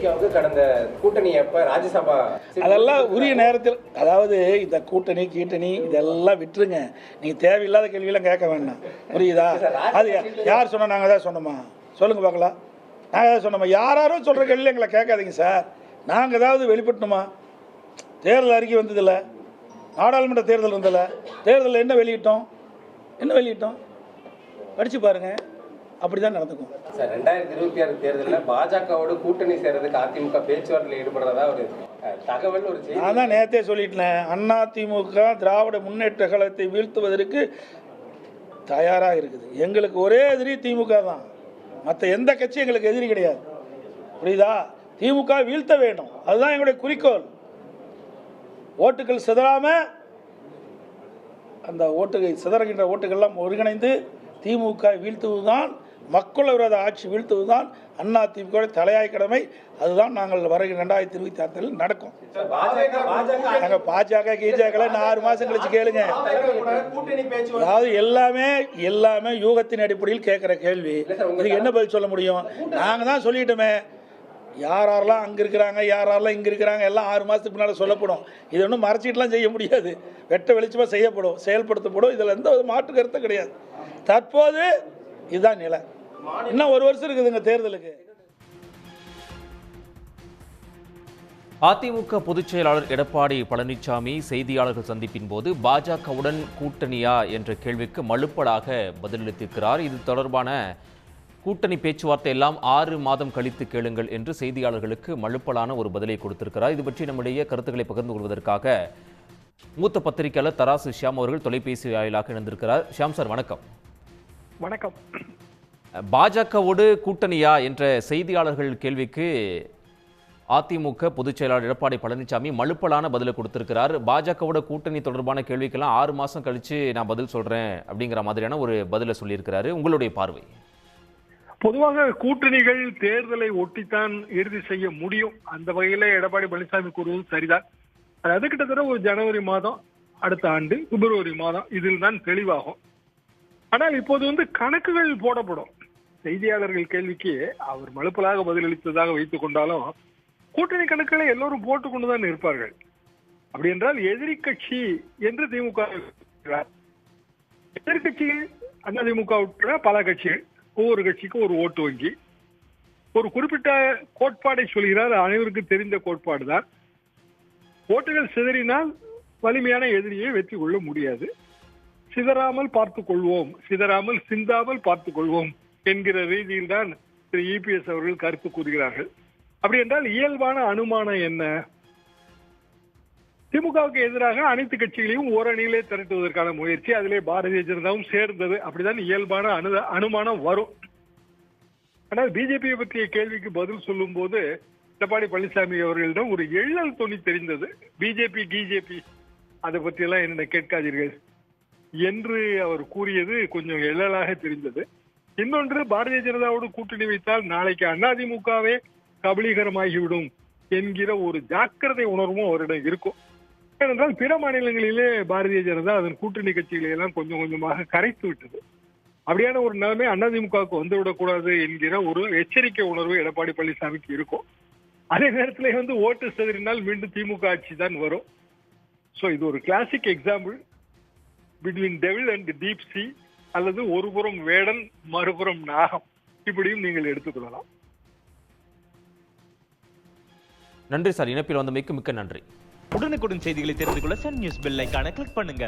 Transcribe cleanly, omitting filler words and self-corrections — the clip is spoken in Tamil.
தேமுதிகவுக்கு கடந்த கூட்டணி அப்ப ராஜ்யசபா அதெல்லாம் உரிய நேரத்தில், அதாவது இந்த கூட்டணி இதெல்லாம் விட்டுருங்க. நீ தேவையில்லாத கேள்வியெல்லாம் கேட்க வேண்டாம், புரியுதா? அது யார் சொன்னால் நாங்கள் தான் சொன்னோமா? சொல்லுங்கள் பார்க்கலாம். நாங்கள் தான் சொன்னோமா? யாரும் சொல்கிற கேள்வியில் எங்களை கேட்காதீங்க சார். நாங்கள் ஏதாவது வெளிப்பட்டணுமா? தேர்தல் அறிக்கை வந்ததில்லை, நாடாளுமன்ற தேர்தல் இருந்ததில்லை. தேர்தலில் என்ன வெளியிட்டோம்? படித்து பாருங்கள். அப்படி தான் நடந்துக்கும் சார். 2026 தேர்தலில் பாஜகவோட கூட்டணி சேர்றதுக்கு அதிமுக பேச்சுவார்த்தையில் ஈடுபடுறதா ஒரு தகவல், ஒரு செய்தி. நான் தான் நேரத்தே சொல்லிட்டேன், அதிமுக திராவிட முன்னேற்ற கழகத்தை வீழ்த்துவதற்கு தயாராக இருக்குது. எங்களுக்கு ஒரே எதிரி திமுக தான், மற்ற எந்த கட்சி எங்களுக்கு எதிரி கிடையாது, புரியுதா? திமுக வீழ்த்த வேண்டும், அதுதான் எங்களுடைய குறிக்கோள். ஓட்டுகள் சிதறாமல், அந்த சிதறுகின்ற ஓட்டுகள்லாம் ஒருங்கிணைந்து திமுக வீழ்த்துவதுதான், மக்கள் விரோத ஆட்சி வீழ்த்துவதுதான் அதிமுக தலையாய் கடமை. அதுதான் நாங்கள் வருகிற 2026 நடக்கும். நாங்கள் பாஜக கீஜாக்களை 6 மாதம் கழிச்சு கேளுங்க. அதாவது எல்லாமே யூகத்தின் அடிப்படையில் கேட்குற கேள்வி. இதுக்கு என்ன பதில் சொல்ல முடியும்? நாங்கள் தான் சொல்லிட்டோமே, யாரெல்லாம் அங்கே இருக்கிறாங்க, யாரெல்லாம் இங்கே இருக்கிறாங்க, எல்லாம் 6 மாதத்துக்கு முன்னால் சொல்லப்படும். இது ஒன்றும் மறைச்சிட்டுலாம் செய்ய முடியாது, வெட்ட வெளிச்சமாக செய்யப்படும், செயல்படுத்தப்படும். இதில் எந்த மாற்று கருத்தும் கிடையாது. தற்போது இதுதான் நிலை. இன்னும் 1 வருஷம் இருக்குதுங்க தேர்தலுக்கு. அதிமுக பொதுச் செயலாளர் எடப்பாடி பழனிசாமி செய்தியாளர்கள் சந்திப்பின் போது பாஜகவுடன் கூட்டணியா என்ற கேள்விக்கு மழுப்பலாக பதிலளித்திருக்கிறார். இது தொடர்பான கூட்டணி பேச்சுவார்த்தை எல்லாம் 6 மாதம் கழித்து கேளுங்கள் என்று செய்தியாளர்களுக்கு மழுப்பலான ஒரு பதிலை கொடுத்திருக்கிறார். இது பற்றி நம்முடைய கருத்துக்களை பகிர்ந்து கொள்வதற்காக மூத்த பத்திரிகையாளர் தராசு ஷியாம் அவர்கள் தொலைபேசி வாயிலாக இணைந்திருக்கிறார். ஷியாம் சார், வணக்கம். வணக்கம். பாஜகவோடு கூட்டணியா என்ற செய்தியாளர்கள் கேள்விக்கு அதிமுக பொதுச் செயலாளர் எடப்பாடி பழனிசாமி மழுப்பலான பதிலை கொடுத்திருக்கிறார். பாஜகவோட கூட்டணி தொடர்பான கேள்விக்கெல்லாம் 6 மாதம் கழிச்சு நான் பதில் சொல்றேன் அப்படிங்கிற மாதிரியான ஒரு பதிலை சொல்லியிருக்கிறாரு. உங்களுடைய பார்வை? பொதுவாக கூட்டணிகள் தேர்தலை ஒட்டித்தான் இறுதி செய்ய முடியும். அந்த வகையில எடப்பாடி பழனிசாமி கூறுவது சரிதான். அது கிட்டத்தட்ட ஒரு ஜனவரி மாதம், அடுத்த ஆண்டு பிப்ரவரி மாதம், இதில் தான் தெளிவாகும். ஆனால் இப்போது கணக்குகள் போடப்படும். செய்தியாளர்கள் கேள்விக்கு அவர் மழுப்பலாக பதிலளித்ததாக வைத்துக் கொண்டாலும் கூட்டணி கணக்குகளை எல்லோரும் போட்டுக்கொண்டுதான் இருப்பார்கள். அப்படி என்றால் எதிரி கட்சி என்று திமுக, எதிர்கட்சிகள் அதிமுக உட்பட பல கட்சிகள், ஒவ்வொரு கட்சிக்கும் ஒரு ஓட்டு வங்கி, ஒரு குறிப்பிட்ட கோட்பாடை சொல்கிறார். அனைவருக்கும் தெரிந்த கோட்பாடு தான், ஓட்டுகள் சிதறினால் வலிமையான எதிரியை வெற்றி கொள்ள முடியாது, சிதறாமல் பார்த்துக் கொள்வோம், சிதறாமல் சிந்தாமல் பார்த்துக் கொள்வோம் என்கிற ரீதியில் தான் திரு இபிஎஸ் அவர்கள் கருத்து கூறுகிறார்கள். அப்படி என்றால் இயல்பான அனுமானம் என்ன? திமுகவுக்கு எதிராக அனைத்து கட்சிகளையும் ஓரணியிலே திரட்டுவதற்கான முயற்சி, அதிலே பாரதிய ஜனதாவும் சேர்ந்தது. அப்படிதான் இயல்பான அனுமானம் வரும். ஆனால் பிஜேபியை பற்றிய கேள்விக்கு பதில் சொல்லும் போது எடப்பாடி பழனிசாமி அவர்களிடம் ஒரு எள்ளல் துணி தெரிந்தது. பிஜேபி அதை பற்றியெல்லாம் என்ன கேட்காதீர்கள் என்று அவர் கூறியது கொஞ்சம் எள்ளலாக தெரிந்தது. இன்னொன்று, பாரதிய ஜனதாவோடு கூட்டணி வைத்தால் நாளைக்கு அதிமுகவே கபலீகரமாகிவிடும் என்கிற ஒரு ஜாக்கிரதை உணர்வும் அவரிடம் இருக்கும். ஏனென்றால் பிற மாநிலங்களிலே பாரதிய ஜனதா அதன் கூட்டணி கட்சிகளை எல்லாம் கொஞ்சம் கொஞ்சமாக கரைத்து விட்டது. அப்படியான ஒரு நிலைமை அதிமுகவுக்கு வந்துவிடக்கூடாது என்கிற ஒரு எச்சரிக்கை உணர்வு எடப்பாடி பழனிசாமிக்கு இருக்கும். அதே நேரத்தில் ஓட்டு சிதறினால் மீண்டும் திமுக ஆட்சி தான் வரும். ஸோ இது ஒரு classic example between devil and deep C, அல்லது ஒருபுறம் வேடன் மறுபுறம் நாகம், இப்படியும் நீங்கள் எடுத்துக்கொள்ளலாம். நன்றி சார், இணைப்பில் வந்தமைக்கு மிக்க நன்றி. உடனுக்குடன் செய்திகளை தெரிந்து கொள்ள சன் நியூஸ் பெல் ஐகானை கிளிக் பண்ணுங்க.